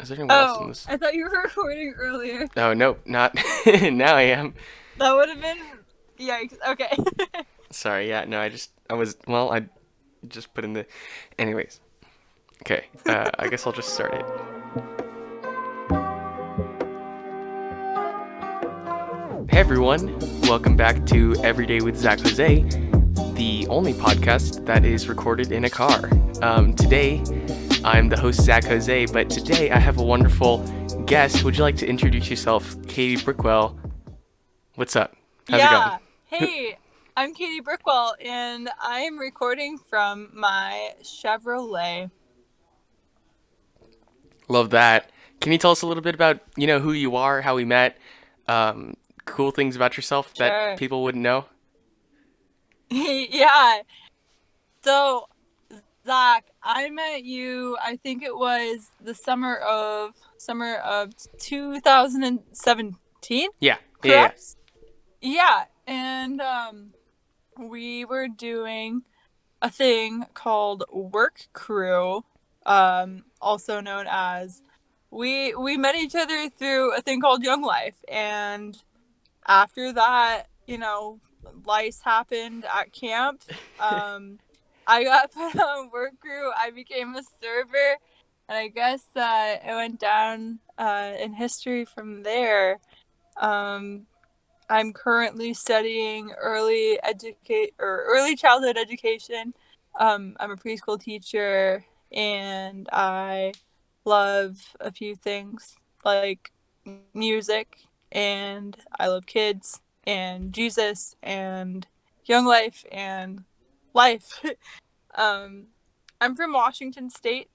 Is there anyone else in Oh, this? I thought you were recording earlier. Oh, nope, not. Now I am. That would have been yikes. Okay. Sorry, yeah, no, I just put in the. Anyways, okay, I guess I'll just start it. Hey everyone, welcome back to Everyday with Zach Jose, the only podcast that is recorded in a car. Today, I'm the host, Zach Jose, but today I have a wonderful guest. Would you like to introduce yourself, Katie Brickwell? What's up? How's it going? Yeah. Hey, I'm Katie Brickwell, and I'm recording from my Chevrolet. Love that. Can you tell us a little bit about, who you are, how we met, um, cool things about yourself that Sure. people wouldn't know? Yeah. So, Zach, I met you. I think it was the summer of 2017. Yeah, yeah, yeah. Correct? Yeah. And we were doing a thing called work crew, also known as we met each other through a thing called Younglife, and after that, life happened at camp. I got put on work crew. I became a server, and I guess it went down in history from there. Um, I'm currently studying early childhood education. I'm a preschool teacher, and I love a few things like music, and I love kids and Jesus and Young Life and life. um, I'm from Washington State.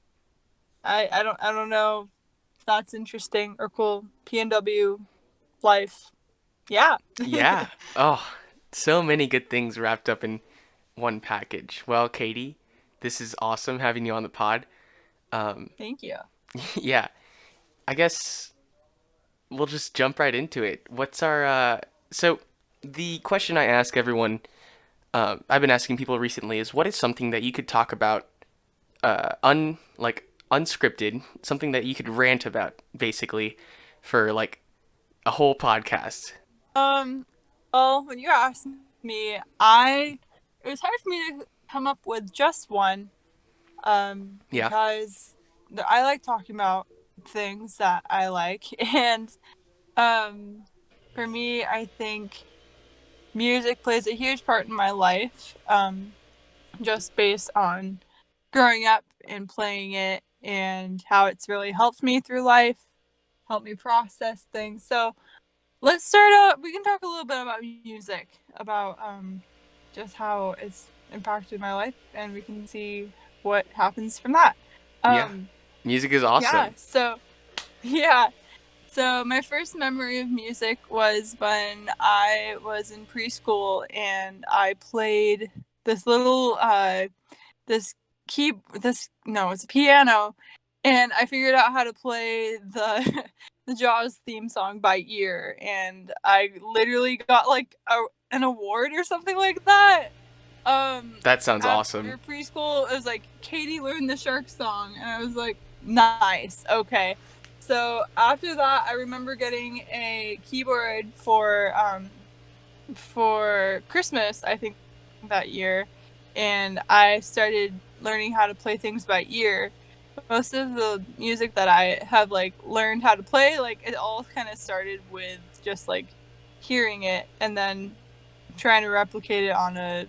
I don't know if that's interesting or cool. PNW life. Yeah. Yeah. Oh, so many good things wrapped up in one package. Well, Katie, this is awesome having you on the pod. Um, Thank you. yeah, I guess we'll just jump right into it. So the question I ask everyone, I've been asking people recently is what is something that you could talk about, unscripted, something that you could rant about, basically, for like a whole podcast. Um, well, when you asked me, it was hard for me to come up with just one, Yeah, because I like talking about things that I like, and um, for me, I think music plays a huge part in my life, just based on growing up and playing it and how it's really helped me through life, helped me process things. So let's start out. We can talk a little bit about music, about just how it's impacted my life, and we can see what happens from that. yeah. Um, Music is yeah. awesome. Yeah. So my first memory of music was when I was in preschool and I played this little this this no, it's a piano, and I figured out how to play the the Jaws theme song by ear, and I literally got like an award or something like that. That sounds awesome. After preschool, it was like Katie learned the shark song, and I was like, nice, okay. So after that, I remember getting a keyboard for Christmas, I think, that year, and I started learning how to play things by ear. Most of the music that I have like learned how to play, like it all kind of started with just like hearing it and then trying to replicate it on a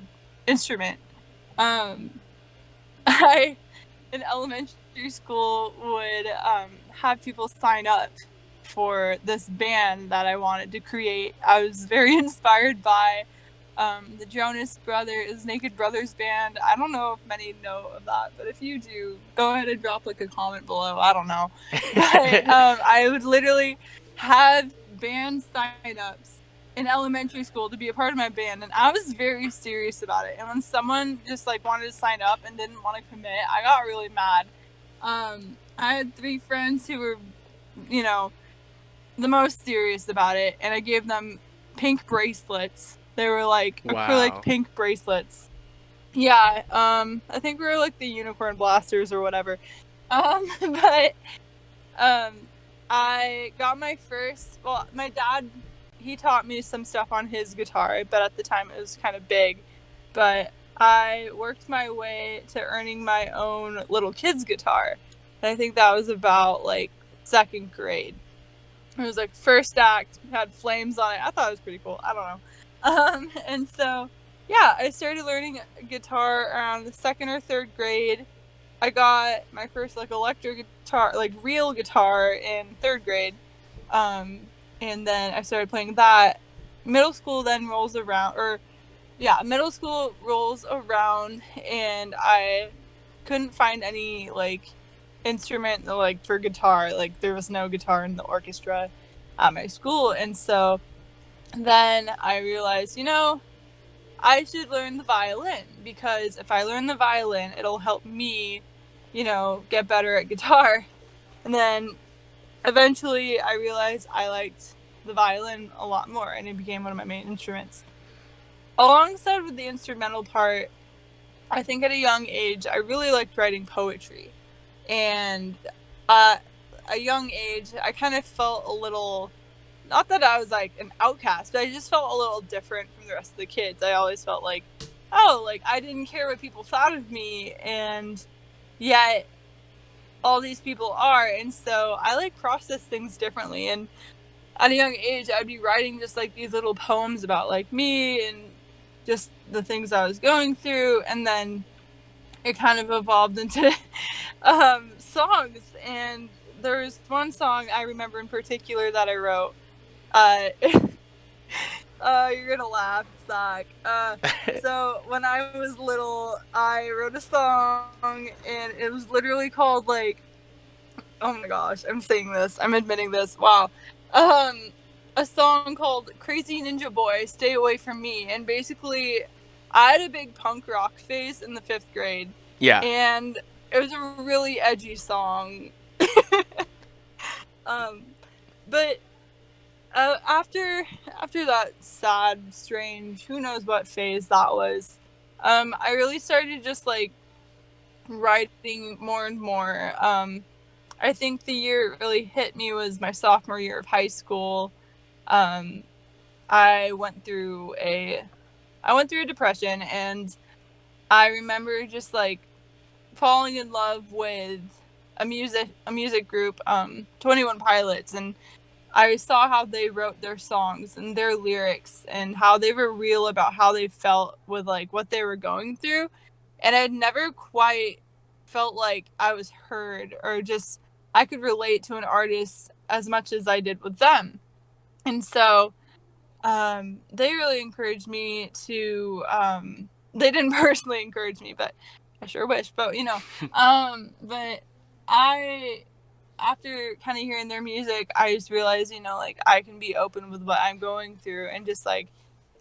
instrument. Um, I in elementary school would have people sign up for this band that I wanted to create. I was very inspired by the Jonas Brothers, Naked Brothers band. I don't know if many know of that, but if you do, go ahead and drop like a comment below. I don't know. But I would literally have band sign-ups in elementary school to be a part of my band, and I was very serious about it. And when someone just like wanted to sign up and didn't want to commit, I got really mad. I had 3 friends who were, you know, the most serious about it, and I gave them pink bracelets. They were like acrylic Wow. pink bracelets. Yeah, I think we were like the unicorn blasters or whatever. But Um, I got my first. Well, my dad, he taught me some stuff on his guitar, but at the time it was kind of big. But I worked my way to earning my own little kid's guitar. And I think that was about like second grade. It was like first act, had flames on it. I thought it was pretty cool. I don't know. And so yeah, I started learning guitar around the second or third grade. I got my first like electric guitar, like real guitar in third grade. And then I started playing that. Middle school then rolls around, or yeah, middle school rolls around, and I couldn't find any like instrument like for guitar. Like there was no guitar in the orchestra at my school, and so then I realized, I should learn the violin, because if I learn the violin, it'll help me, get better at guitar. And then eventually I realized I liked the violin a lot more, and it became one of my main instruments. Alongside with the instrumental part, I think at a young age, I really liked writing poetry. And at a young age, I kind of felt a little, not that I was like an outcast, but I just felt a little different from the rest of the kids. I always felt like, oh, like I didn't care what people thought of me, and yet all these people are. And so I like process things differently. And at a young age, I'd be writing just like these little poems about like me and just the things I was going through. And then it kind of evolved into songs. And there's one song I remember in particular that I wrote. Uh, you're gonna laugh, Zach. So when I was little, I wrote a song, and it was literally called like, oh my gosh, I'm saying this, I'm admitting this. Wow. Um, a song called "Crazy Ninja Boy, Stay Away from Me," and basically, I had a big punk rock phase in the fifth grade, Yeah. and it was a really edgy song. um, but after that sad, strange, who knows what phase that was, I really started just like writing more and more. I think the year it really hit me was my sophomore year of high school. Um, I went through a depression, and I remember just like falling in love with a music group, 21 Pilots, and I saw how they wrote their songs and their lyrics, and how they were real about how they felt with like what they were going through. And I'd never quite felt like I was heard, or just I could relate to an artist as much as I did with them. And so they really encouraged me to, they didn't personally encourage me, but I sure wish. But but I, after kind of hearing their music, I just realized, like I can be open with what I'm going through, and just like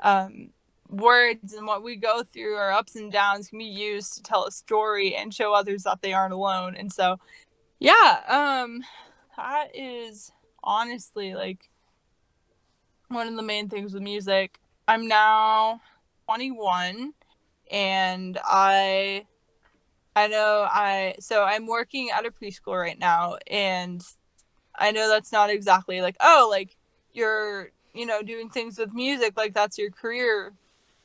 um, words and what we go through, our ups and downs, can be used to tell a story and show others that they aren't alone. And so, yeah, that is honestly like one of the main things with music. I'm now 21, and I know so I'm working at a preschool right now, and I know that's not exactly like, oh, like you're, doing things with music, like that's your career.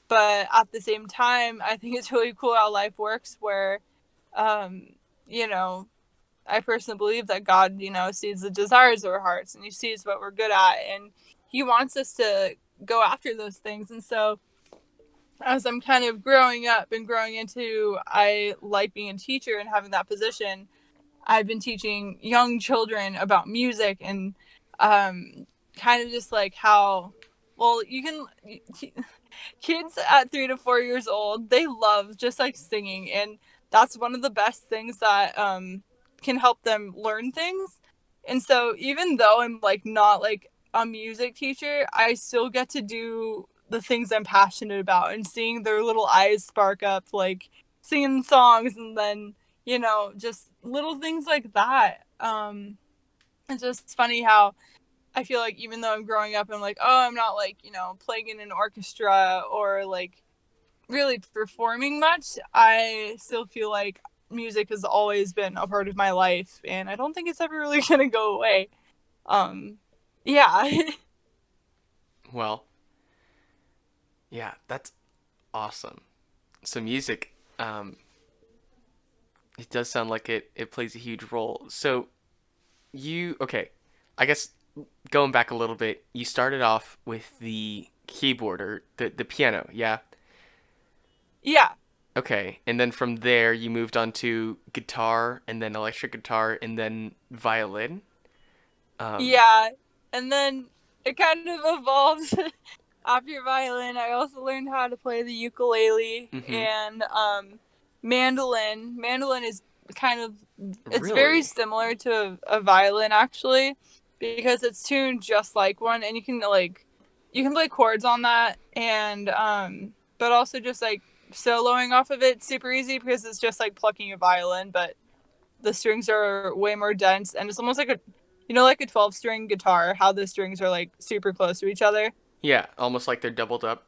But at the same time, I think it's really cool how life works, where, um, you know, I personally believe that God, sees the desires of our hearts, and he sees what we're good at, and he wants us to go after those things. And so as I'm kind of growing up and growing into, I like being a teacher and having that position, I've been teaching young children about music, and kind of just like how, well, kids at 3 to 4 years old, they love just like singing, and that's one of the best things that can help them learn things. And so even though I'm like not like a music teacher, I still get to do the things I'm passionate about, and seeing their little eyes spark up, like singing songs, and then just little things like that. It's just funny how I feel like even though I'm growing up, I'm like, oh, I'm not like, playing in an orchestra or like really performing much, I still feel like music has always been a part of my life, and I don't think it's ever really gonna go away. Yeah. Well, yeah, that's awesome. So music, it does sound like it plays a huge role. So okay, I guess going back a little bit, you started off with the keyboard or the piano, yeah? Yeah. Okay, and then from there you moved on to guitar and then electric guitar and then violin. Um, Yeah. And then it kind of evolved after violin. I also learned how to play the ukulele mm-hmm. and mandolin. Mandolin is kind of, it's very Really? similar to a violin actually, because it's tuned just like one, and you can play chords on that, and but also just like soloing off of it super easy because it's just like plucking a violin, but the strings are way more dense, and it's almost like a, like a 12-string guitar, how the strings are like super close to each other. Yeah, almost like they're doubled up.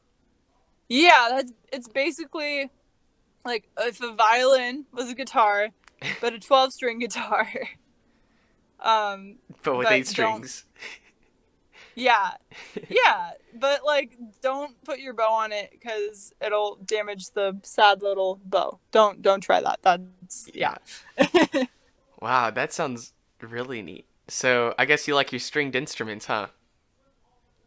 Yeah, it's basically like if a violin was a guitar, but a 12-string guitar. But with eight But don't, strings. yeah. Yeah, but like don't put your bow on it cuz it'll damage the sad little bow. Don't try that. That's yeah. Yeah. Wow, that sounds really neat. So I guess you like your stringed instruments, huh?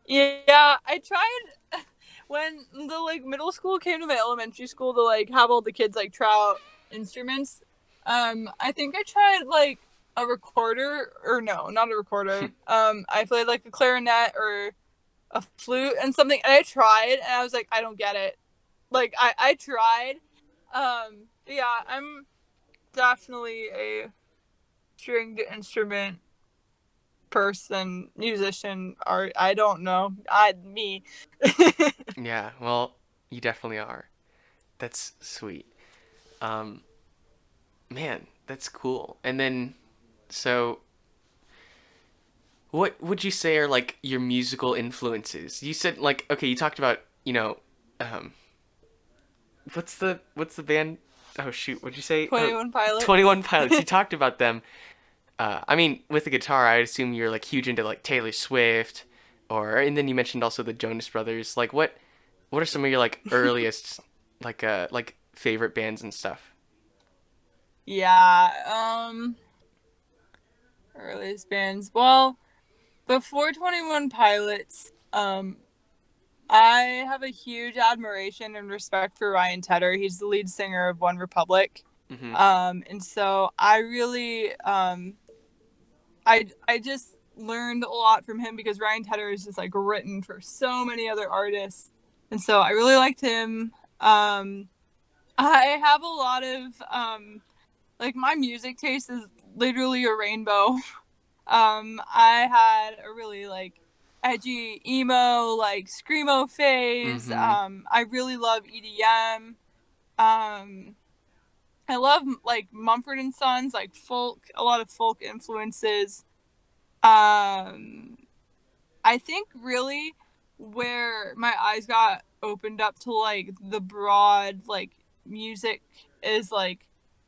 Yeah, I tried when the like middle school came to my elementary school to like have all the kids like try out instruments. I think I tried like a recorder, or no, not a recorder. I played like a clarinet or a flute and something, and I tried and I was like, I don't get it. Like I tried. Yeah, I'm definitely a stringed instrument person, musician, art. I don't know. Me. Yeah, well, you definitely are. That's sweet. Um, Man, that's cool. And then, so what would you say are like your musical influences? You said like okay, you talked about um, what's the band? Oh shoot, what'd you say? 21 Pilots. 21 Pilots. You talked about them. I mean, with the guitar, I assume you're like huge into like Taylor Swift, and then you mentioned also the Jonas Brothers. Like, what are some of your like earliest like favorite bands and stuff? Yeah. Earliest bands. Well, before 21 Pilots, I have a huge admiration and respect for Ryan Tedder. He's the lead singer of One Republic. Mm-hmm. And so I really I just learned a lot from him because Ryan Tedder is just like written for so many other artists. And so I really liked him. I have a lot of like my music taste is literally a rainbow. I had a really like edgy emo, like screamo phase. Mm-hmm. I really love EDM. Um, I love like Mumford and Sons, like folk, a lot of folk influences. Um, I think really where my eyes got opened up to like the broad like music is like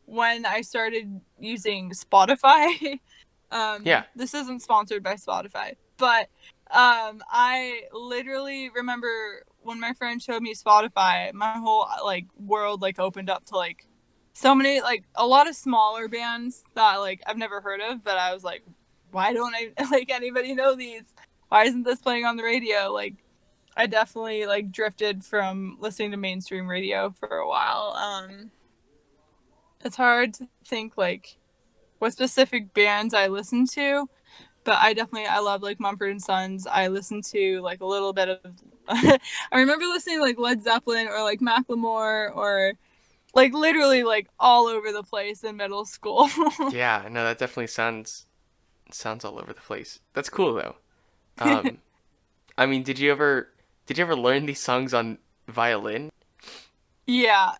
when I started using Spotify. Yeah. This isn't sponsored by Spotify, but I literally remember when my friend showed me Spotify, my whole like world like opened up to like so many like a lot of smaller bands that like I've never heard of, but I was like, why don't I like anybody know these? Why isn't this playing on the radio? Like I definitely like drifted from listening to mainstream radio for a while. It's hard to think like what specific bands I listen to, but I love like Mumford and Sons. I listen to like a little bit of I remember listening to like Led Zeppelin or like Macklemore or like literally like all over the place in middle school. Yeah, no, that definitely sounds all over the place. That's cool though. Um, I mean, did you ever learn these songs on violin? Yeah.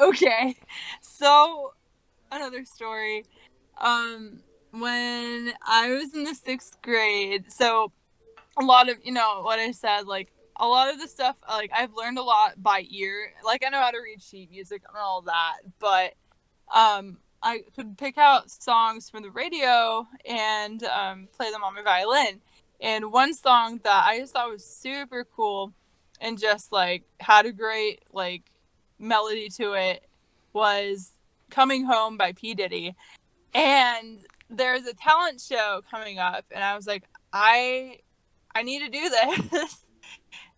Okay. So another story. When I was in the 6th grade, so a lot of, what I said, like a lot of the stuff, like, I've learned a lot by ear. Like, I know how to read sheet music and all that, but I could pick out songs from the radio and play them on my violin. And one song that I just thought was super cool and just like had a great like melody to it was "Coming Home" by P. Diddy. And there's a talent show coming up, and I was like, I need to do this.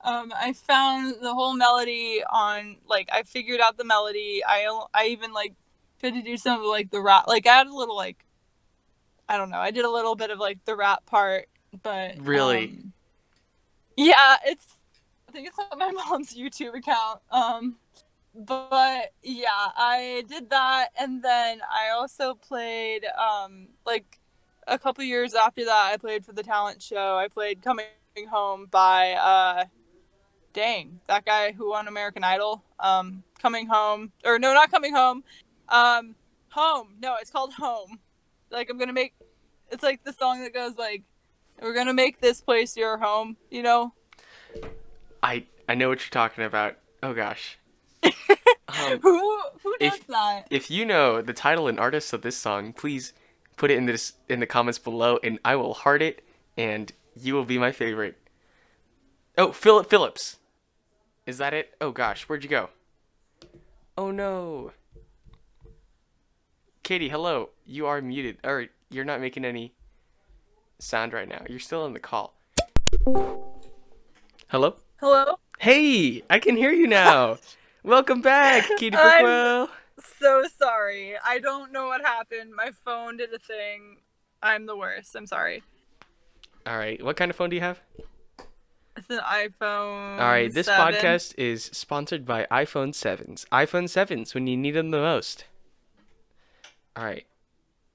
I found the whole melody on, like, I figured out the melody. I even like tried to do some of like the rap. Like, I had a little like, I don't know. I did a little bit of like the rap part, but Really? yeah, I think it's on my mom's YouTube account. But yeah, I did that, and then I also played like a couple years after that. I played for the talent show. I played "Coming Home" by dang, that guy who won American Idol. Coming Home, or no, not Coming Home. Home. No, it's called Home. Like, it's like the song that goes like, "We're gonna make this place your home," you know? I know what you're talking about. Oh gosh. Who does If that? if you know the title and artist of this song, please put it in the comments below, and I will heart it, and you will be my favorite. Oh, Philip Phillips. Is that it? Oh gosh, where'd you go? Oh no. Katie, hello. You are muted. Or you're not making any sound right now. You're still on the call. Hello? Hello? Hey, I can hear you now. Welcome back, Katie I'm Brickwell. so sorry. I don't know what happened. My phone did a thing. I'm the worst. I'm sorry. All right, what kind of phone do you have? It's an iPhone All right, this 7. podcast is sponsored by iPhone 7s. iPhone 7s when you need them the most. All right,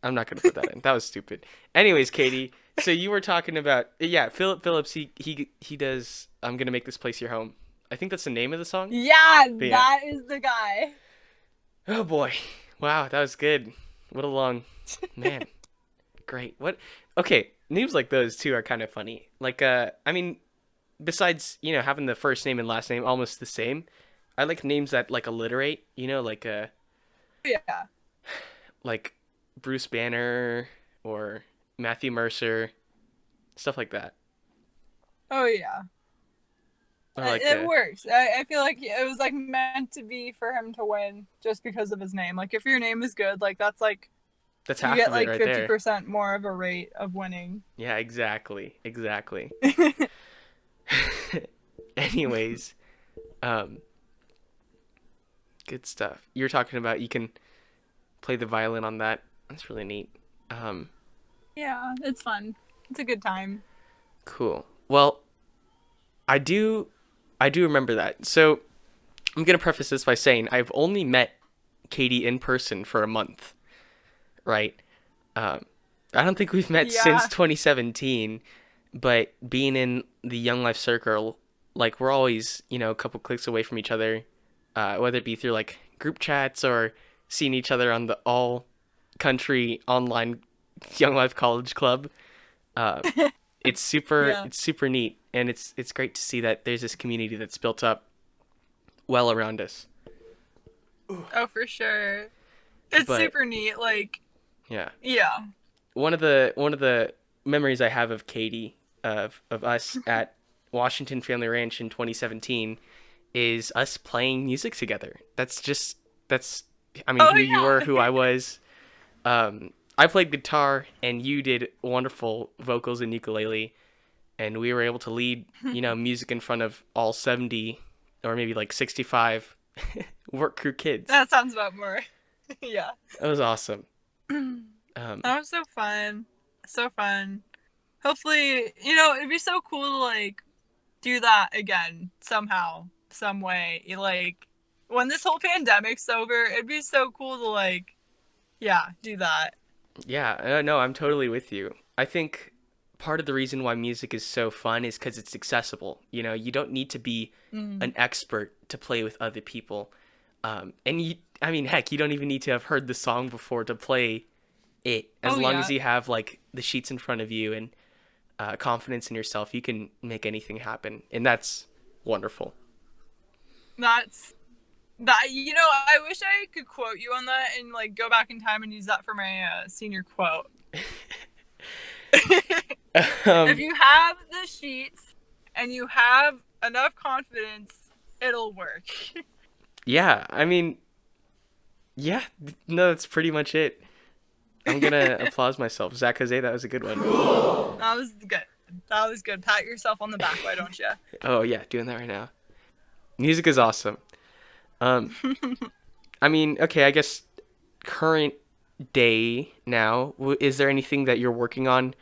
I'm not going to put that in. That was stupid. Anyways, Katie, so you were talking about, yeah, Philip Phillips, he does I'm going to make this place your home. I think that's the name of the song. Yeah, But yeah. that is the guy. Oh boy. Wow, that was good. What a long man. Great. What? Okay, names like those too are kind of funny. Like I mean, besides, having the first name and last name almost the same, I like names that like alliterate, Yeah. like Bruce Banner or Matthew Mercer, stuff like that. Oh yeah. Or like It works. I feel like it was like meant to be for him to win just because of his name. Like, if your name is good, like that's like that's you half get of it like right there. 50% more of a rate of winning. Yeah, exactly. Anyways, um good stuff. You're talking about you can play the violin on that. That's really neat. Yeah, it's fun. It's a good time. Cool. Well, I do remember that. So I'm gonna preface this by saying I've only met Katie in person for a month, right? I don't think we've met since Yeah. 2017, but being in the Young Life circle, like we're always, a couple clicks away from each other, whether it be through like group chats or seeing each other on the all country online Young Life College Club. Uh, Yeah. it's super neat, and it's great to see that there's this community that's built up well around us. Oh, for sure. It's But super neat. Like, yeah, yeah. one of the memories I have of Katie, of us at Washington Family Ranch in 2017 is us playing music together. That's I mean, Oh who you were, who yeah. I was. I played guitar and you did wonderful vocals and ukulele, and we were able to lead, music in front of all 70 or maybe like 65 work crew kids. That sounds about more. Yeah. That was awesome. That was so fun. So fun. Hopefully, it'd be so cool to like do that again somehow, some way. Like, when this whole pandemic's over, it'd be so cool to like, yeah, do that. Yeah, no, I'm totally with you. I think part of the reason why music is so fun is because it's accessible. You don't need to be Mm. an expert to play with other people. And I mean, heck, you don't even need to have heard the song before to play it. As Oh long as yeah. you have like the sheets in front of you and confidence in yourself, you can make anything happen. And that's Wonderful. That's that. I wish I could quote you on that and like go back in time and use that for my senior quote. If um, you have the sheets and you have enough confidence, it'll work. yeah, I mean, yeah, no, that's pretty much it. I'm gonna applause myself. Zach Jose, that was a good one. That was good. That was good. Pat yourself on the back, why don't you? Oh, yeah, doing that right now. Music is awesome. Um, I mean, okay, I guess current day now, is there anything that you're working on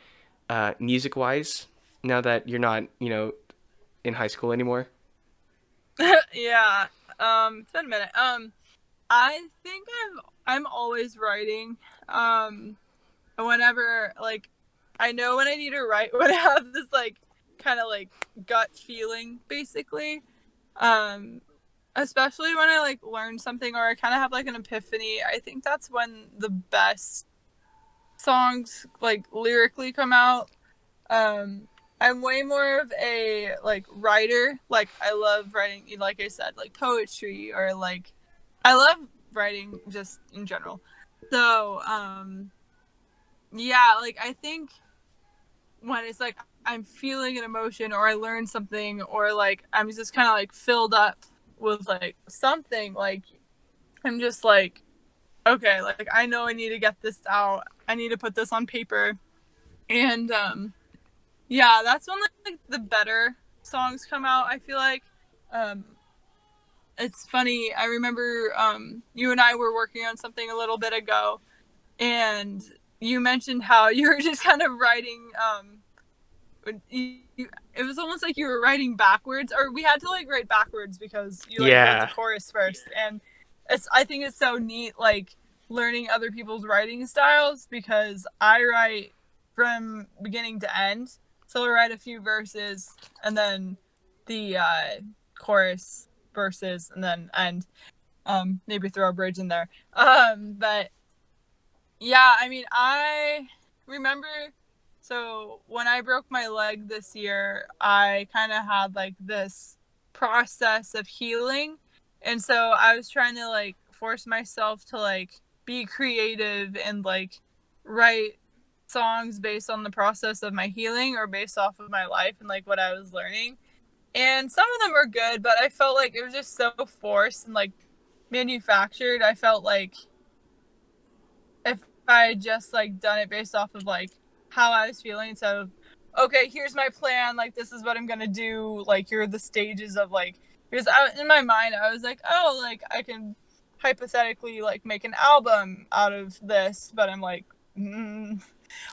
music wise now that you're not, in high school anymore? Yeah. It's been a minute. I think I'm always writing. Whenever like I know when I need to write when I have this like kind of like gut feeling basically. Um Especially when I like learn something or I kind of have like an epiphany. I think that's when the best songs like lyrically come out. Um I'm way more of a like writer. Like I love writing, like I said, like poetry or like I love writing just in general. So, yeah, like I think when it's like I'm feeling an emotion or I learned something or like I'm just kind of like filled up with like something, like I'm just like, okay, like I know I need to get this out. I need to put this on paper. And yeah, that's when like the better songs come out, I feel like. Um it's funny. I remember you and I were working on something a little bit ago and you mentioned how you were just kind of writing it was almost like you were writing backwards, or we had to like write backwards because you like wrote the Yeah. chorus first. And I think it's so neat like learning other people's writing styles, because I write from beginning to end. So I write a few verses and then the chorus, verses, and then end. Maybe throw a bridge in there. But yeah, I mean, I remember, so when I broke my leg this year, I kind of had like this process of healing. And so I was trying to like force myself to like be creative and like write songs based on the process of my healing or based off of my life and like what I was learning. And some of them were good, but I felt like it was just so forced and like manufactured. I felt like if I had just like done it based off of like how I was feeling, so okay, here's my plan, like this is what I'm gonna do, like here are the stages of like, because in my mind I was like, oh, like I can hypothetically like make an album out of this, but I'm like,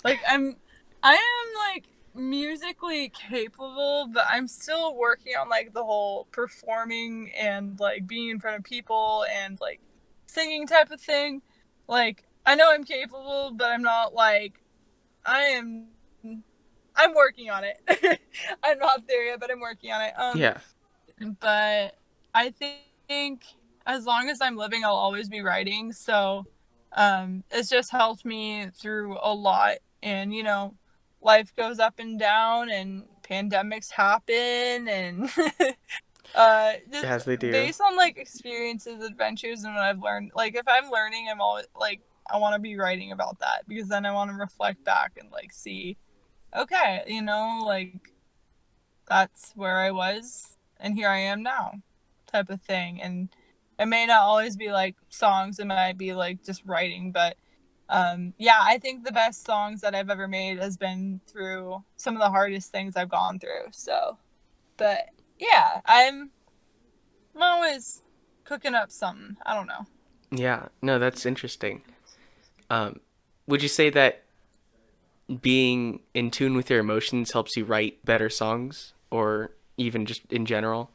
like I am like musically capable, but I'm still working on like the whole performing and like being in front of people and like singing type of thing. Like I know I'm capable, but I'm not like I am. I'm working on it. I'm not there yet, but I'm working on it. Yeah. But I think as long as I'm living, I'll always be writing. So, it's just helped me through a lot. And life goes up and down, and pandemics happen, and just As they do. based on like experiences, adventures, and what I've learned. Like if I'm learning, I'm always like I want to be writing about that, because then I want to reflect back and like see, okay, like that's where I was and here I am now, type of thing. And it may not always be like songs, it might be like just writing, but yeah, I think the best songs that I've ever made has been through some of the hardest things I've gone through. So, but yeah, I'm always cooking up something. I don't know. Yeah. No, that's interesting. Um, would you say that being in tune with your emotions helps you write better songs, or even just in general?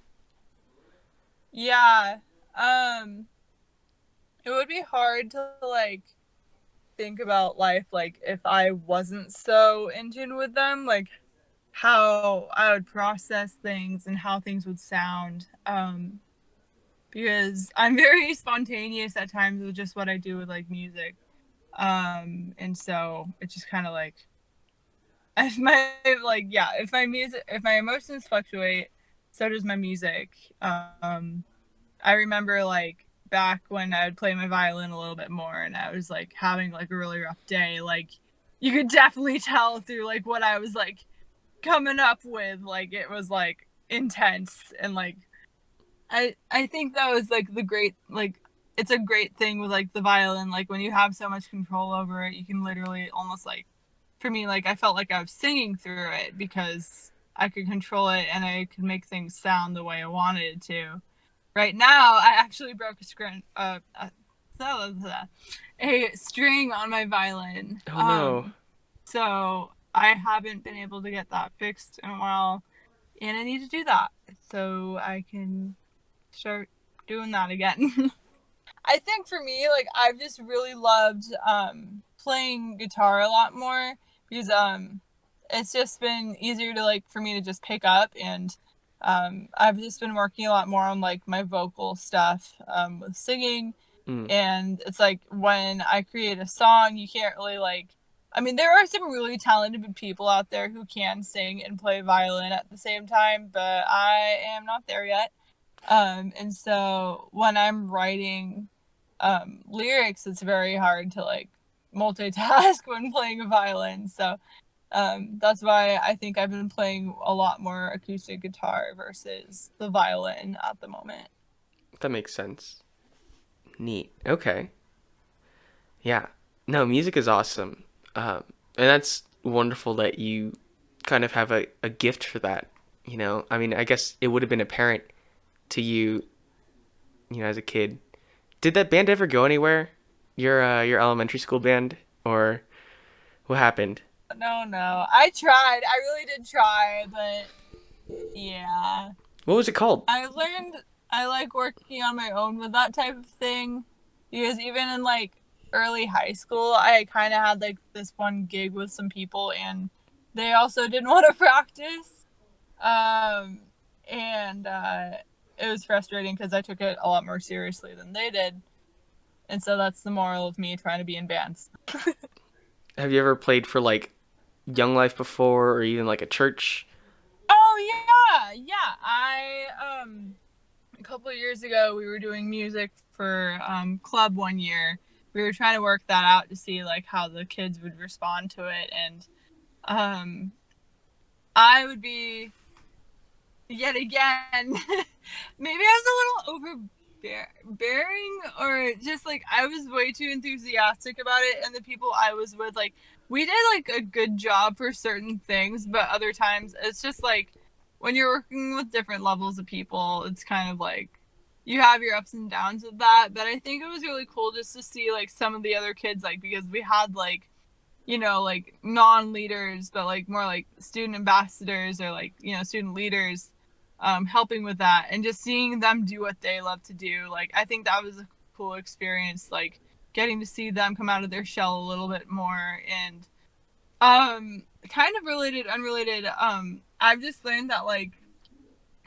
Yeah. Um it would be hard to like think about life like if I wasn't so in tune with them, like how I would process things and how things would sound. Because I'm very spontaneous at times with just what I do with like music. And so it's just kind of like if my like yeah, if my emotions fluctuate, so does my music. I remember like back when I would play my violin a little bit more and I was like having like a really rough day, like you could definitely tell through like what I was like coming up with, like it was like intense. And like I think that was like the great, like it's a great thing with like the violin, like when you have so much control over it, you can literally almost like, for me, like I felt like I was singing through it because I could control it and I could make things sound the way I wanted it to. Right now, I actually broke a string on my violin. Oh no. So I haven't been able to get that fixed in a while, and I need to do that so I can start doing that again. I think for me, like I've just really loved playing guitar a lot more because it's just been easier to like for me to just pick up. And I've just been working a lot more on like my vocal stuff with singing. Mm. And it's like when I create a song, you can't really like, I mean, there are some really talented people out there who can sing and play violin at the same time, but I am not there yet. And so when I'm writing lyrics, it's very hard to like multitask when playing a violin. So that's why I think I've been playing a lot more acoustic guitar versus the violin at the moment. That makes sense. Neat. Okay. Yeah. No, music is awesome. And that's wonderful that you kind of have a gift for that. You know, I mean, I guess it would have been apparent to you, you know, as a kid. Did that band ever go anywhere? Your elementary school band, or what happened? No. I tried. I really did try, but yeah. What was it called? I learned I like working on my own with that type of thing because even in like early high school, I kind of had like this one gig with some people and they also didn't want to practice. Um, and it was frustrating because I took it a lot more seriously than they did. And so that's the moral of me trying to be in bands. Have you ever played for like Younglife before, or even like a church? Oh yeah. A couple of years ago we were doing music for club one year. We were trying to work that out to see like how the kids would respond to it, and um I would be yet again maybe I was a little overbearing, or just like I was way too enthusiastic about it, and the people I was with, like we did like a good job for certain things, but other times it's just like when you're working with different levels of people, it's kind of like you have your ups and downs with that. But I think it was really cool just to see like some of the other kids, like because we had like, you know, like non-leaders, but like more like student ambassadors or like, you know, student leaders helping with that, and just seeing them do what they love to do. Like, I think that was a cool experience, like getting to see them come out of their shell a little bit more. And kind of related, unrelated, I've just learned that like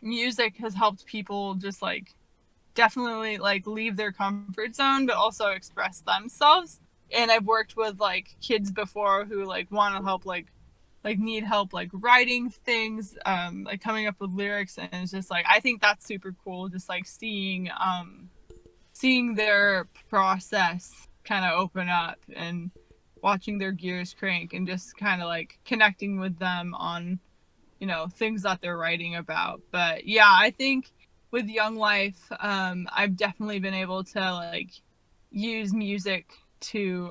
music has helped people just like definitely like leave their comfort zone but also express themselves. And I've worked with like kids before who like want to help, like need help like writing things, like coming up with lyrics, and it's just like I think that's super cool, just like seeing their process kind of open up and watching their gears crank and just kind of like connecting with them on, you know, things that they're writing about. But yeah, I think with Younglife, I've definitely been able to like use music to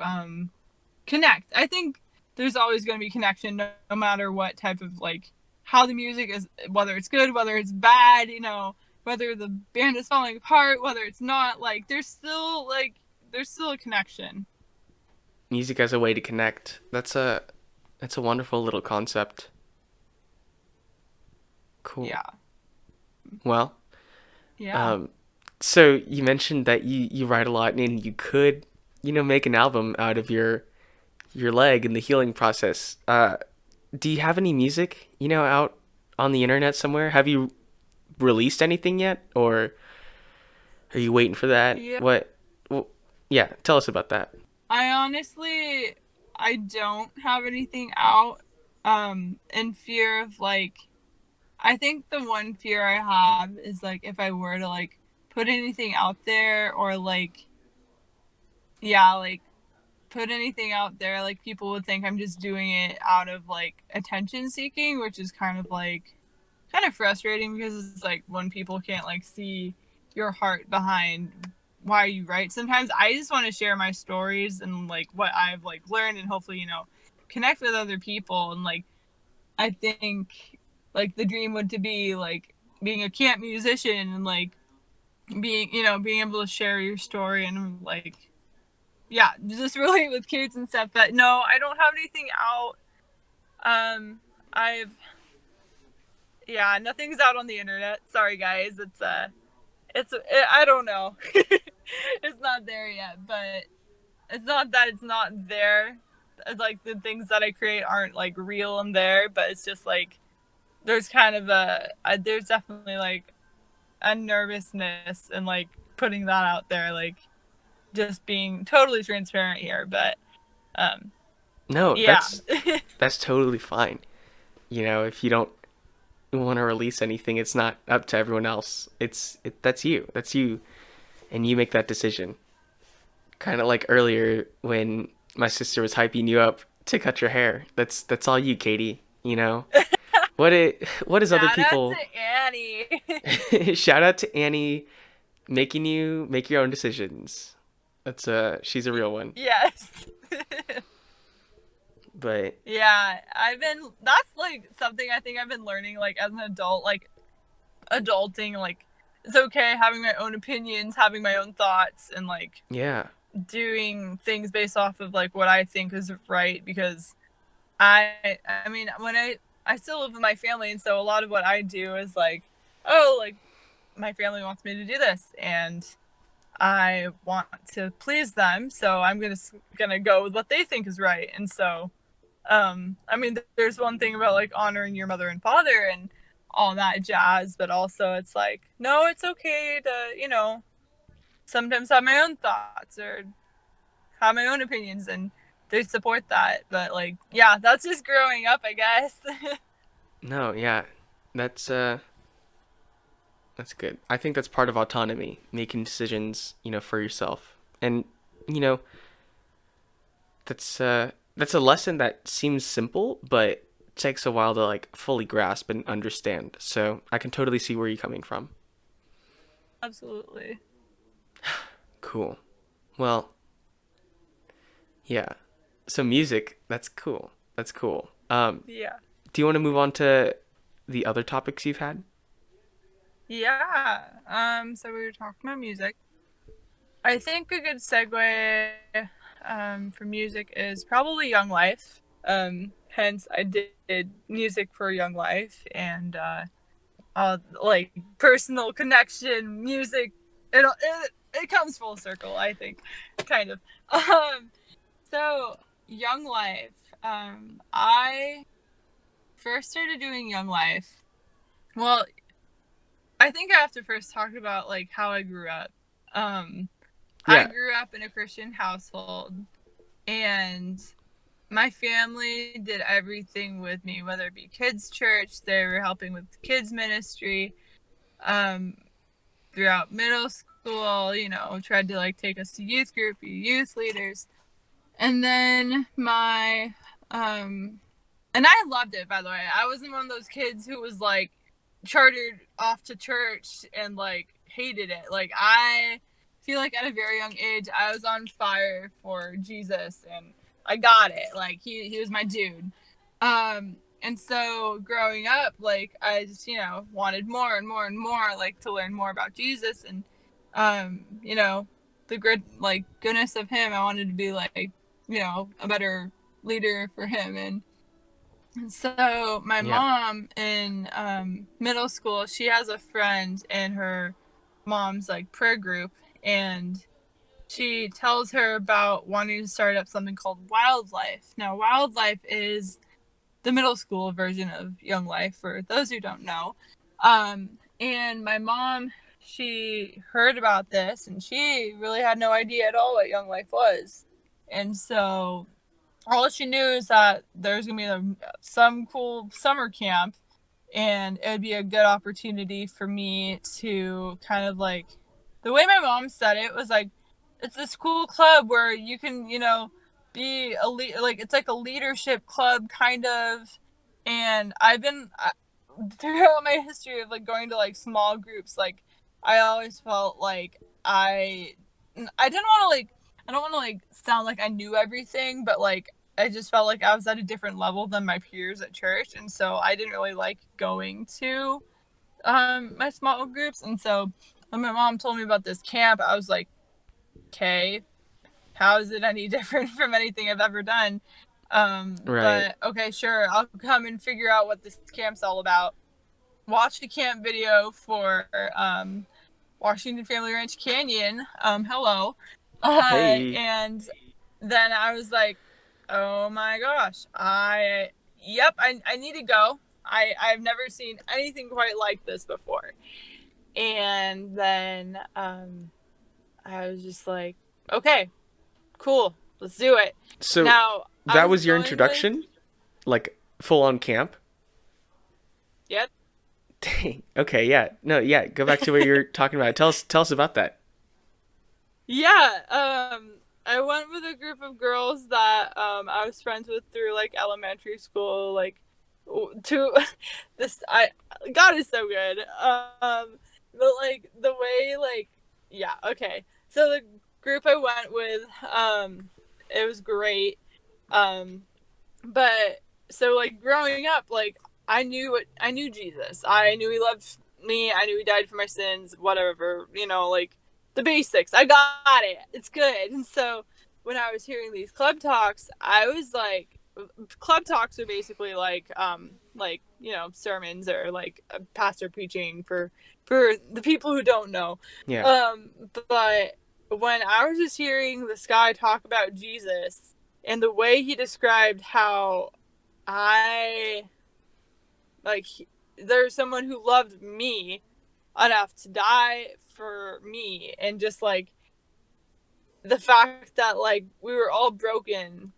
connect. I think there's always going to be connection no matter what type of like how the music is, whether it's good, whether it's bad, you know, whether the band is falling apart, whether it's not, like there's still a connection. Music as a way to connect. That's a wonderful little concept. Cool. Yeah. Well, Yeah. so you mentioned that you write a lot and you could, you know, make an album out of your leg and the healing process. Do you have any music, you know, out on the internet somewhere? Have you released anything yet, or are you waiting for that? Yeah. What? Well, yeah, tell us about that. I honestly, I don't have anything out in fear of like I think the one fear I have is like if I were to like put anything out there or like yeah, like put anything out there, like people would think I'm just doing it out of like attention seeking, which is kind of frustrating because it's like when people can't like see your heart behind why you write. Sometimes I just want to share my stories and like what I've like learned and hopefully, connect with other people and like I think like the dream would to be like being a camp musician and like being able to share your story and like yeah, just relate with kids and stuff. But no, I don't have anything out. I've yeah, nothing's out on the internet. Sorry guys. I don't know. It's not there yet, but it's not that it's not there. It's like the things that I create aren't like real and there, but it's just like there's kind of there's definitely like a nervousness and like putting that out there, like just being totally transparent here. But um, No, yeah, that's totally fine. If you don't want to release anything, it's not up to everyone else. That's you. That's you, and you make that decision. Kind of like earlier when my sister was hyping you up to cut your hair. That's all you, Katie. What is other shout out people? to Annie. Shout out to Annie making you make your own decisions. She's a real one. Yes. But Yeah, that's like something I think I've been learning like as an adult, like adulting, like it's okay having my own opinions, having my own thoughts, and like yeah. doing things based off of like what I think is right because I mean when I still live with my family and so a lot of what I do is like like my family wants me to do this and I want to please them so I'm gonna go with what they think is right and so I mean there's one thing about like honoring your mother and father and all that jazz but also it's like no it's okay to sometimes have my own thoughts or have my own opinions and they support that but like yeah that's just growing up I guess. No, yeah. That's uh that's good. I think that's part of autonomy, making decisions, for yourself. And, you know, that's a lesson that seems simple, but takes a while to like fully grasp and understand. So, I can totally see where you're coming from. Absolutely. Cool. Well, yeah. So music, that's cool. That's cool. Yeah. Do you want to move on to the other topics you've had? Yeah. So we were talking about music. I think a good segue for music is probably Younglife. Hence I did music for Younglife and like personal connection, music. It comes full circle, I think, kind of. Um, so Younglife. I first started doing Younglife. Well, I think I have to first talk about like how I grew up. Um, I Yeah. grew up in a Christian household, and my family did everything with me, whether it be kids' church, they were helping with kids' ministry, um, throughout middle school, tried to like take us to youth group, be youth leaders. And then and I loved it, by the way. I wasn't one of those kids who was like chartered off to church and like hated it. Like I feel like at a very young age I was on fire for Jesus and I got it. Like he was my dude. And so growing up, like I just, wanted more and more and more, like to learn more about Jesus and the good like goodness of him. I wanted to be like, a better leader for him and so my Yeah. mom in middle school, she has a friend in her mom's like prayer group, and she tells her about wanting to start up something called Wildlife. Now, Wildlife is the middle school version of Young Life, for those who don't know. And my mom, she heard about this, and she really had no idea at all what Young Life was, and so all she knew is that there's gonna be some cool summer camp and it would be a good opportunity for me to kind of like, the way my mom said it was like, it's this cool club where you can, be a like it's like a leadership club kind of. And I've been throughout my history of like going to like small groups, like I always felt like I didn't want to like, I don't want to like sound like I knew everything, but like I just felt like I was at a different level than my peers at church, and so I didn't really like going to my small groups. And so when my mom told me about this camp, I was like, okay, how is it any different from anything I've ever done? Right. But okay, sure, I'll come and figure out what this camp's all about. Watch a camp video for Washington Family Ranch Canyon. Hello. Hey. And then I was like, oh my gosh, I need to go. I've never seen anything quite like this before. And then I was just like, okay, cool, let's do it. So Now I that was was your going with, introduction? Like full on camp? yep. Dang. Okay, yeah. No, yeah, go back to what you're talking about. Tell us about that. Yeah, I went with a group of girls that I was friends with through like elementary school, like to this I God is so good. But like the way like, yeah, okay. So the group I went with, it was great. Um but so like growing up, like I knew Jesus. I knew he loved me. I knew he died for my sins, whatever, like the basics. I got it. It's good. And so when I was hearing these club talks, I was like, club talks are basically like, sermons or like a pastor preaching for the people who don't know. Yeah. But when I was just hearing this guy talk about Jesus and the way he described how I like there's someone who loved me enough to die for me, and just like the fact that like we were all broken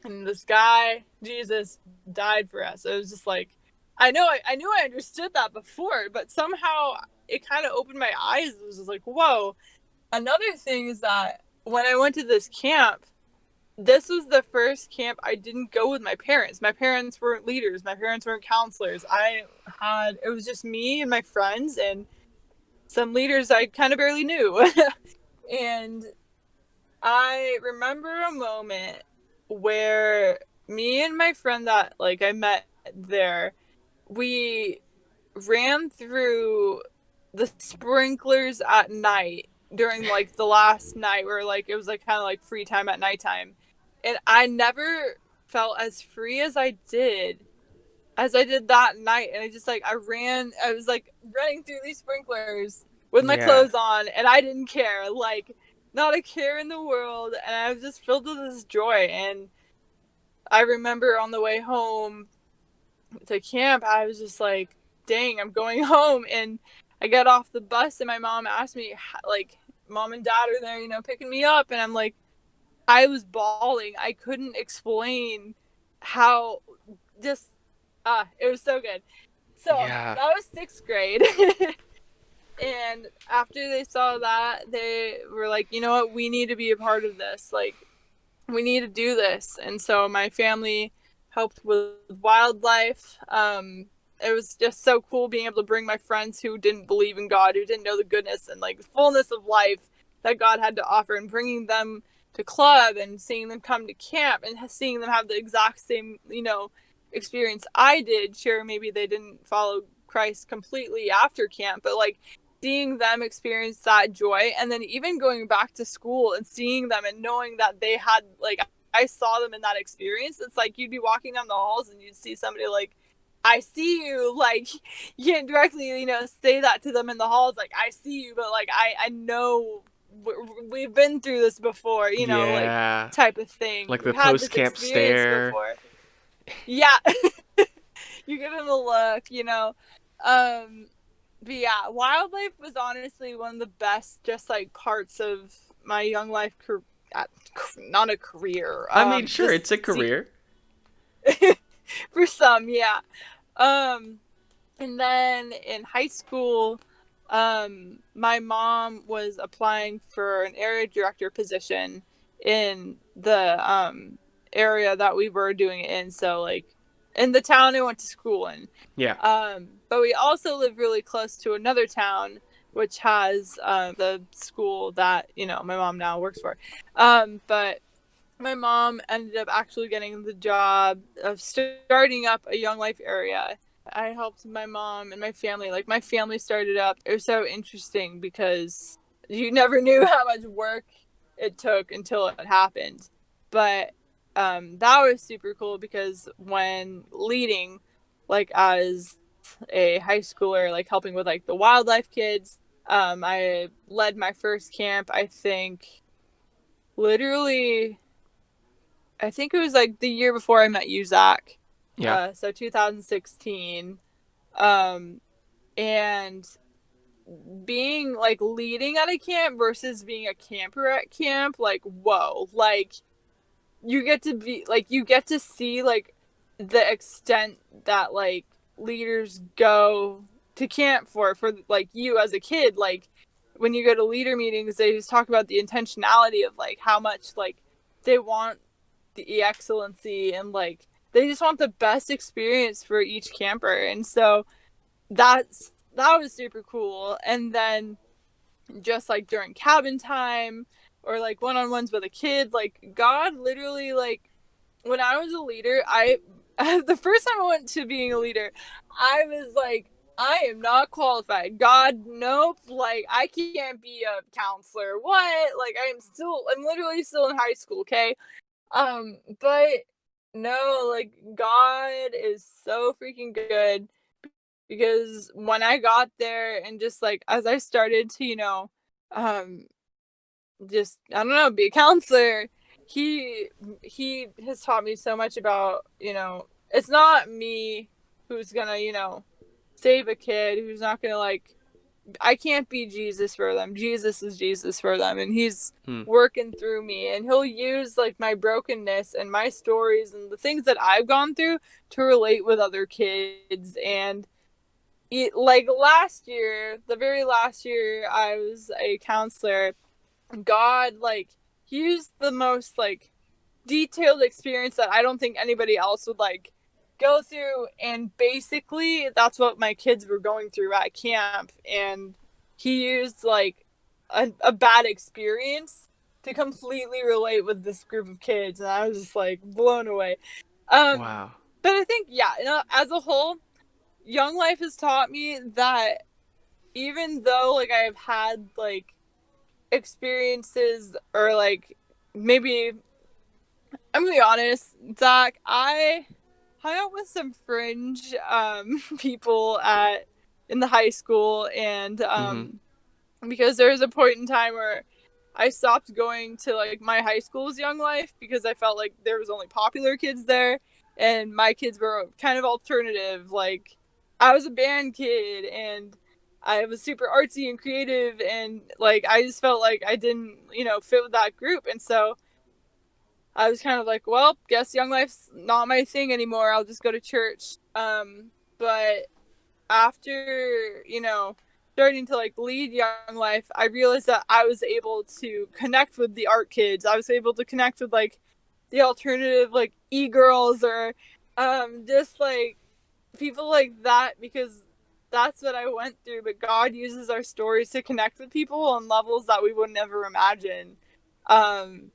and this guy Jesus died for us. It was just like I knew I understood that before, but somehow it kind of opened my eyes. It was just like, whoa. Another thing is that when I went to this camp, this was the first camp I didn't go with my parents. My parents weren't leaders. My parents weren't counselors. It was just me and my friends and some leaders I kind of barely knew. And I remember a moment where me and my friend that like I met there, we ran through the sprinklers at night during like the last night where like it was like kind of like free time at nighttime. And I never felt as free as I did that night. And I just like I was like running through these sprinklers with my Yeah. clothes on, and I didn't care, like not a care in the world. And I was just filled with this joy. And I remember on the way home to camp, I was just like, dang, I'm going home. And I got off the bus and my mom asked me, like, mom and dad are there, picking me up. And I'm like, I was bawling. I couldn't explain how just, it was so good. So Yeah. that was sixth grade. And after they saw that, they were like, you know what, we need to be a part of this. Like, we need to do this. And so my family helped with wildlife. It was just so cool being able to bring my friends who didn't believe in God, who didn't know the goodness and like the fullness of life that God had to offer, and bringing them to club and seeing them come to camp and seeing them have the exact same, experience I did. Sure, maybe they didn't follow Christ completely after camp, but like seeing them experience that joy, and then even going back to school and seeing them and knowing that they had like I saw them in that experience. It's like you'd be walking down the halls and you'd see somebody like, I see you. Like, you can't directly, say that to them in the halls, like, I see you, but like I know we've been through this before, like Yeah. type of thing. Like the We've had post this camp experience stare. before. Yeah. You give them a look. But yeah, wildlife was honestly one of the best, just like parts of my Young Life career. Not a career. I mean, sure, Just it's a career. for some, yeah. Um, And then in high school, my mom was applying for an area director position in the area that we were doing it in. So like in the town I went to school in. Yeah. But we also live really close to another town which has the school that, you know, my mom now works for. But my mom ended up actually getting the job of starting up a Young Life area. I helped my mom and my family. Like, my family started up. It was so interesting because you never knew how much work it took until it happened. But that was super cool because when leading, like, as a high schooler, like helping with like the wildlife kids, I led my first camp, I think, literally, I think it was like the year before I met you, Zach. Yeah. So 2016. Um, and being like leading at a camp versus being a camper at camp, like, whoa, like you get to be like, you get to see like the extent that like leaders go to camp for like you as a kid. Like when you go to leader meetings, they just talk about the intentionality of like how much like they want the excellency and like they just want the best experience for each camper. And so that was super cool. And then just like during cabin time or like one-on-ones with a kid, like God literally, like when I was a leader, I the first time I went to being a leader, I was like, I am not qualified. God, nope. Like, I can't be a counselor. What? Like, I'm literally still in high school, okay? But no, like God is so freaking good because when I got there and just like as I started to, um just I don't know, be a counselor, he he has taught me so much about, it's not me who's gonna, save a kid, who's not gonna like I can't be Jesus for them. Jesus is Jesus for them, and he's Hmm. working through me, and he'll use like my brokenness and my stories and the things that I've gone through to relate with other kids. And like last year, the very last year I was a counselor, God like he used the most like detailed experience that I don't think anybody else would like go through. And basically, that's what my kids were going through at camp. And he used like a bad experience to completely relate with this group of kids. And I was just like blown away. Um, Wow. but I think, yeah, as a whole, Young Life has taught me that even though like I've had like experiences or like maybe I'm gonna be honest, Zach. I hung out with some fringe people at in the high school, and Mm-hmm. because there was a point in time where I stopped going to like my high school's Young Life because I felt like there was only popular kids there, and my kids were kind of alternative. Like I was a band kid, and I was super artsy and creative, and like I just felt like I didn't, fit with that group, and so I was kind of like, well, guess Young Life's not my thing anymore. I'll just go to church. But after, starting to like lead Young Life, I realized that I was able to connect with the art kids. I was able to connect with like the alternative like e-girls or just like people like that because that's what I went through. But God uses our stories to connect with people on levels that we would never imagine. And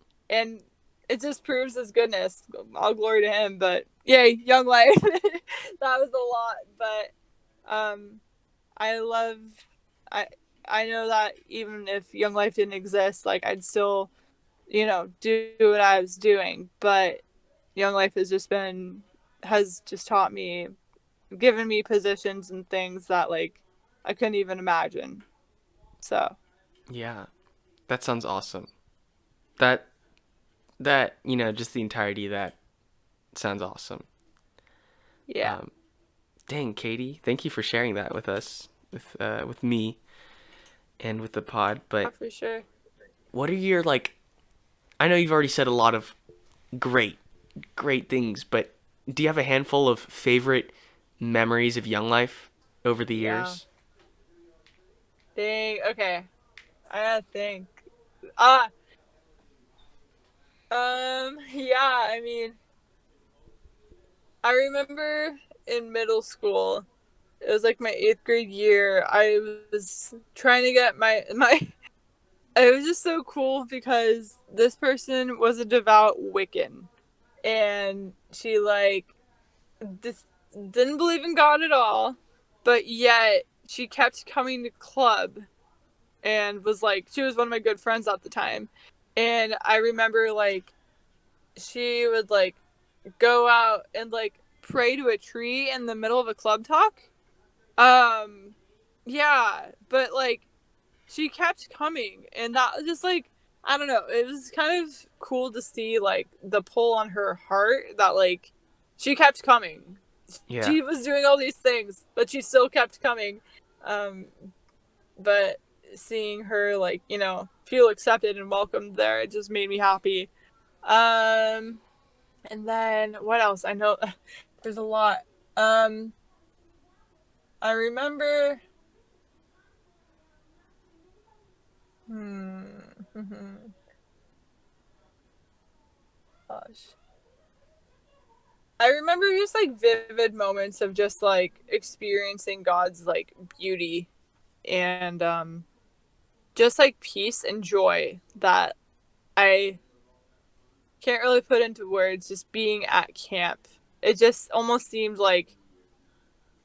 it just proves his goodness. All glory to him. But yay, Young Life. That was a lot. But I love I I know that even if Young Life didn't exist, like I'd still, do what I was doing. But Young Life has just taught me, given me positions and things that like I couldn't even imagine. So Yeah. That sounds awesome. That just the entirety of that sounds awesome. yeah, Um, Dang, Katie, thank you for sharing that with us, with me, and with the pod. But for sure. what are your like? I know you've already said a lot of great, great things, but do you have a handful of favorite memories of Young Life? over the Yeah. years? Dang. Okay. I gotta think. Ah. Yeah. I mean, I remember in middle school. It was like my 8th grade year. I was trying to get my. It was just so cool because this person was a devout Wiccan, and she like this didn't believe in God at all, but yet she kept coming to club and was like she was one of my good friends at the time. And I remember like she would like go out and like pray to a tree in the middle of a club talk. Um yeah, but like she kept coming, and that was just like I don't know, it was kind of cool to see like the pull on her heart that like she kept coming. Yeah. She was doing all these things, but she still kept coming. Um but seeing her like, feel accepted and welcomed there, it just made me happy. Um and then what else? I know there's a lot. Um I remember gosh. I remember just like vivid moments of just like experiencing God's like beauty and just like peace and joy that I can't really put into words. Just being at camp, it just almost seemed like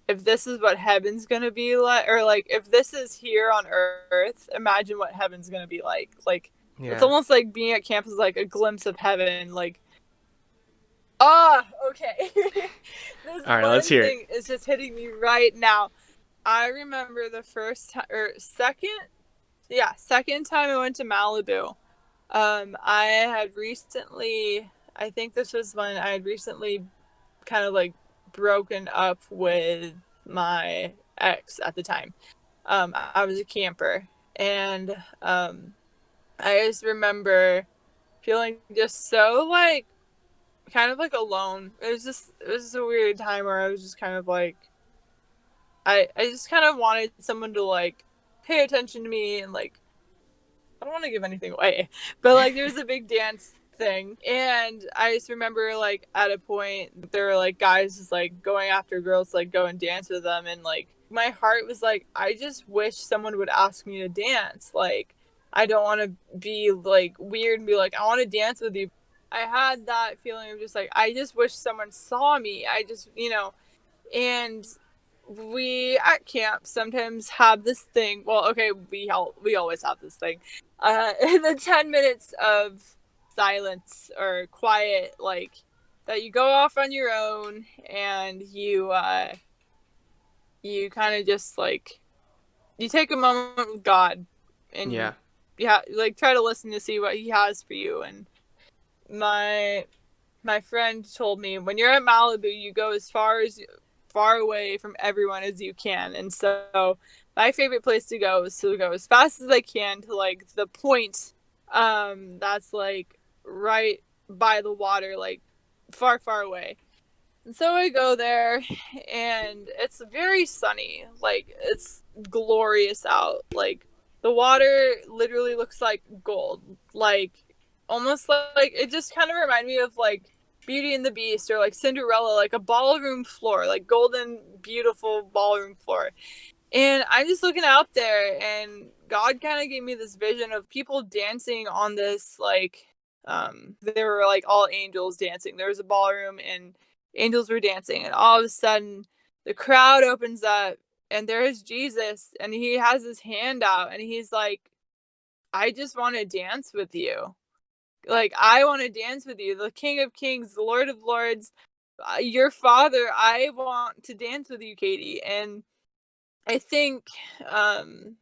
if this is what heaven's gonna be like, or like if this is here on earth, imagine what heaven's gonna be like. Like it's Yeah. almost like being at camp is like a glimpse of heaven. Like ah, okay. This All right, let's one hear it. thing is just hitting me right now. I remember the first time or second time I went to Malibu. I had recently, I think this was when I had recently kind of like broken up with my ex at the time. I was a camper, and I just remember feeling just so like kind of like alone. It was a weird time where I was just kind of like I just kind of wanted someone to like pay attention to me and like I don't want to give anything away, but like there was a big dance thing, and I just remember like at a point there were like guys just like going after girls to, like go and dance with them, and like my heart was like I just wish someone would ask me to dance. Like I don't want to be like weird and be like I want to dance with you. I had that feeling of just like I just wish someone saw me. I just and we at camp sometimes have this thing. Well, okay, we always have this thing. The 10 minutes of silence or quiet, like that you go off on your own and you kind of just like you take a moment with God and Yeah. yeah, like try to listen to see what He has for you. And my my friend told me when you're at Malibu, you go as far away from everyone as you can. And so my favorite place to go is to go as fast as I can to like the point that's like right by the water, like far away. And so I go there and it's very sunny. Like it's glorious out. Like the water literally looks like gold. Like almost like it just kind of reminded me of like Beauty and the Beast or like Cinderella, like a ballroom floor, like golden beautiful ballroom floor. And I'm just looking out there, and God kind of gave me this vision of people dancing on this, like, they were like all angels dancing. There was a ballroom, and angels were dancing. And all of a sudden, the crowd opens up, and there is Jesus, and he has his hand out, and he's like, I just want to dance with you. Like, I want to dance with you, the King of Kings, the Lord of Lords, your father. I want to dance with you, Katie. And I think um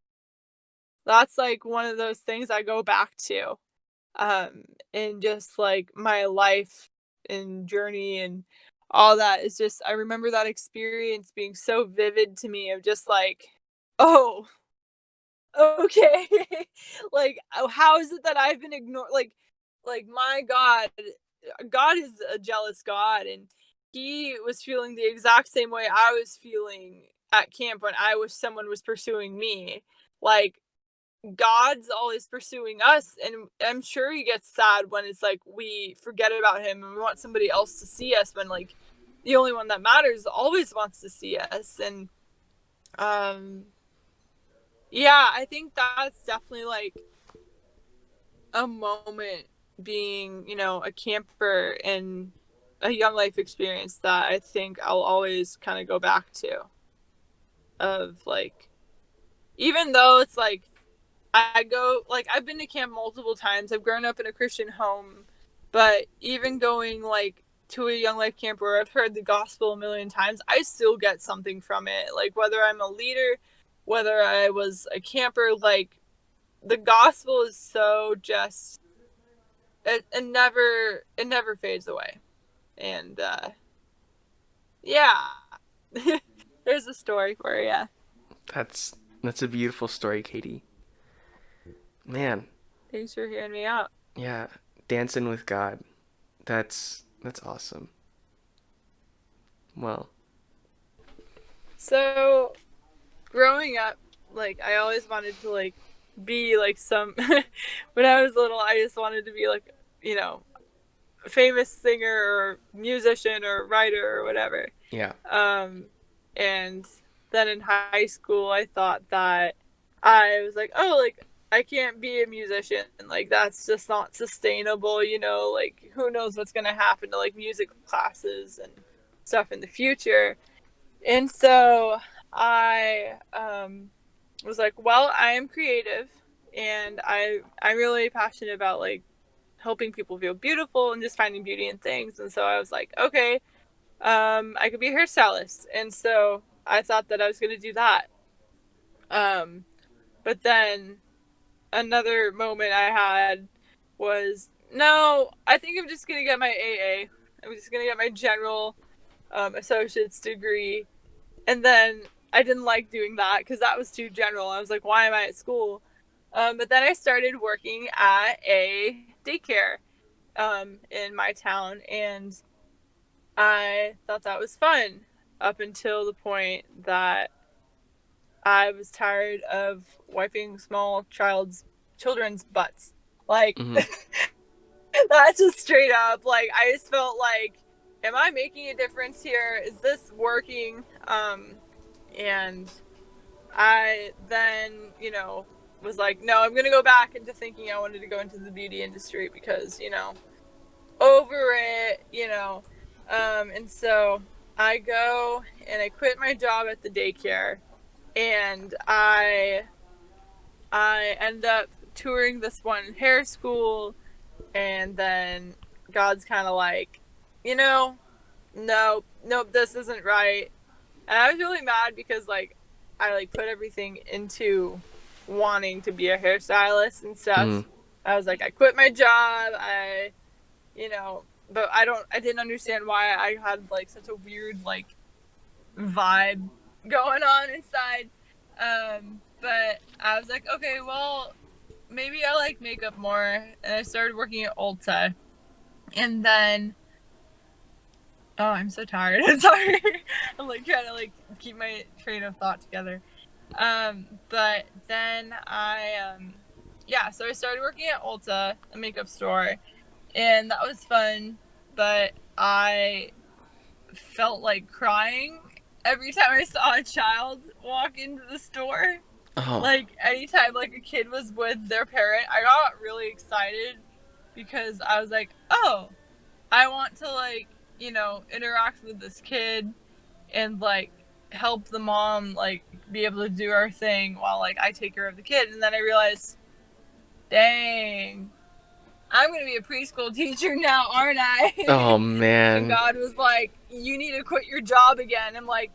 that's like one of those things I go back to in just like my life and journey and all that is just I remember that experience being so vivid to me of just like oh okay like how is it that I've been ignored like my God is a jealous God, and he was feeling the exact same way I was feeling at camp when I wish someone was pursuing me. Like, God's always pursuing us, and I'm sure he gets sad when it's like we forget about him and we want somebody else to see us when like the only one that matters always wants to see us. And yeah, I think that's definitely like a moment being, you know, a camper in a Younglife experience that I think I'll always kind of go back to. Of like, even though it's like I go, like, I've been to camp multiple times. I've grown up in a Christian home, but even going like to a Younglife camp where I've heard the gospel a million times, I still get something from it. Like, whether I'm a leader, whether I was a camper, like, the gospel is so just it never fades away. And yeah. There's a story for you. That's a beautiful story, Katie. Man, Thanks for hearing me out. yeah, dancing with God. That's awesome. Well, So growing up, like, I always wanted to like be like some when I was little, I just wanted to be like, you know, a famous singer or musician or writer or whatever. yeah. And then in high school, I thought that I was like, oh, like, I can't be a musician. Like, that's just not sustainable, you know, like, who knows what's going to happen to like music classes and stuff in the future. And so I was like, well, I am creative and I'm really passionate about like helping people feel beautiful and just finding beauty in things. And so I was like, okay, I could be a hairstylist. And so I thought that I was going to do that. But then another moment I had was, no, I think I'm just going to get my AA. I'm just going to get my general associate's degree. And then I didn't like doing that because that was too general. I was like, why am I at school? But then I started working at a daycare in my town, and I thought that was fun up until the point that I was tired of wiping small children's butts. Like, Mm-hmm. that's just straight up. Like, I just felt like, am I making a difference here? Is this working? And I then, you know, was like, no, I'm going to go back into thinking I wanted to go into the beauty industry because, you know, over it, you know. And so I go and I quit my job at the daycare, and I end up touring this one hair school, and then God's kind of like, you know, nope, this isn't right. And I was really mad because like I like put everything into wanting to be a hairstylist and stuff. Mm-hmm. I was like, I quit my job. You know, but I didn't understand why I had like such a weird like vibe going on inside. But I was like, okay, well, maybe I like makeup more. And I started working at Ulta. And then, oh, I'm so tired. I'm sorry. I'm like trying to like keep my train of thought together. But then yeah, so I started working at Ulta, a makeup store, and that was fun, but I felt like crying every time I saw a child walk into the store. Oh. Like, anytime like a kid was with their parent, I got really excited because I was like, oh, I want to like, you know, interact with this kid and like help the mom like be able to do our thing while like I take care of the kid. And then I realized, dang, I'm going to be a preschool teacher now, aren't I? Oh And man. God was like, you need to quit your job again. I'm like,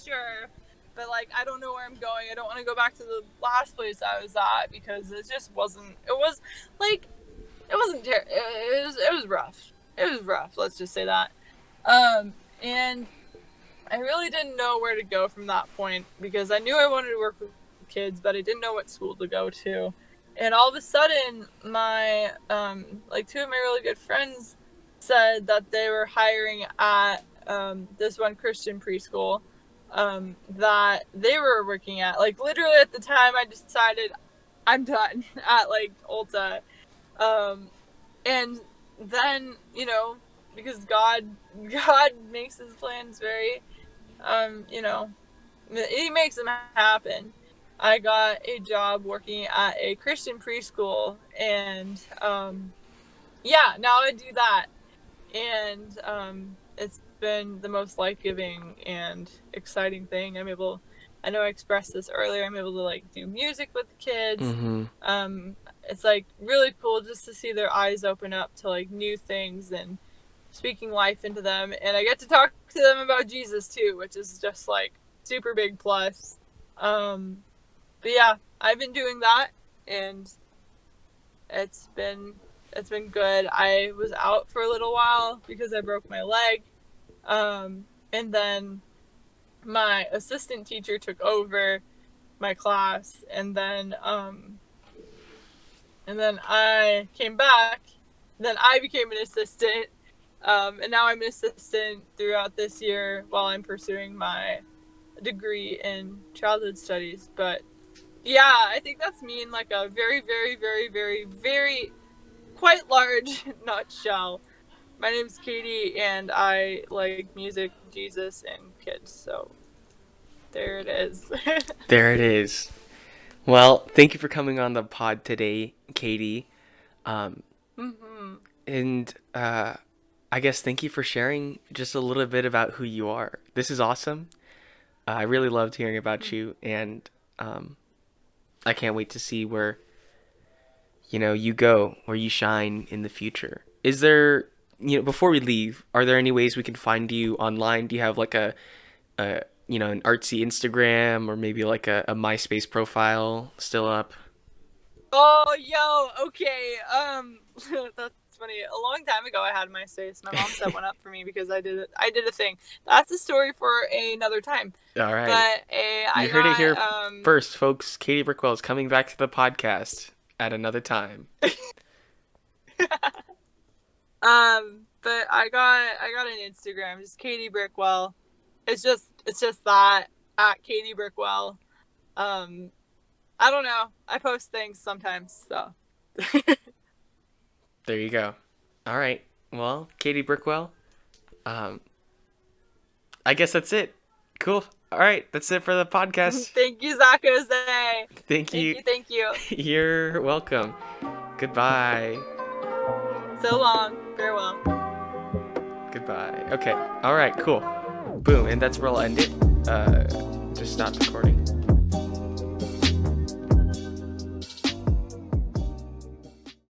sure. But like, I don't know where I'm going. I don't want to go back to the last place I was at because it just wasn't, it was like, it wasn't, it was rough. It was rough. Let's just say that. And I really didn't know where to go from that point because I knew I wanted to work with kids, but I didn't know what school to go to. And all of a sudden, my, like, two of my really good friends said that they were hiring at this one Christian preschool. that they were working at. Like literally at the time I decided I'm done at like Ulta. And then, you know, because God makes his plans very you know, he makes them happen. I got a job working at a Christian preschool, and yeah, now I do that, and it's been the most life-giving and exciting thing. I know I expressed this earlier, I'm able to like do music with the kids. Mm-hmm. It's like really cool just to see their eyes open up to like new things and speaking life into them, and I get to talk to them about Jesus too, which is just like super big plus. But yeah, I've been doing that, and it's been good. I was out for a little while because I broke my leg, and then my assistant teacher took over my class, and then I came back. Then I became an assistant, and now I'm an assistant throughout this year while I'm pursuing my degree in childhood studies. But yeah, I think that's me in like a very, very, very, very, very quite large nutshell. My name's Katie, and I like music, Jesus, and kids. So there it is. There it is. Well, thank you for coming on the pod today, Katie. Mm-hmm. And I guess thank you for sharing just a little bit about who you are. This is awesome. I really loved hearing about you, and I can't wait to see where you go, where you shine in the future. Is there, before we leave, are there any ways we can find you online? Do you have like an artsy Instagram, or maybe like a MySpace profile still up? Oh, yo, okay. That's funny. A long time ago, I had MySpace. My mom set one up for me because I did it. I did a thing. That's a story for another time. All right. But You I heard it here got first, folks. Katie Brickwell is coming back to the podcast at another time. but I got an Instagram, just Katie Brickwell. It's just that at Katie Brickwell. Um, I don't know. I post things sometimes, so. There you go. All right. Well, Katie Brickwell, um, I guess that's it. Cool. All right. That's it for the podcast. Thank you, Zach Jose. Thank you. Thank you. You're welcome. Goodbye. So long. Farewell. Goodbye. Okay. All right. Cool. Boom. And that's where I'll end it. Just stop recording.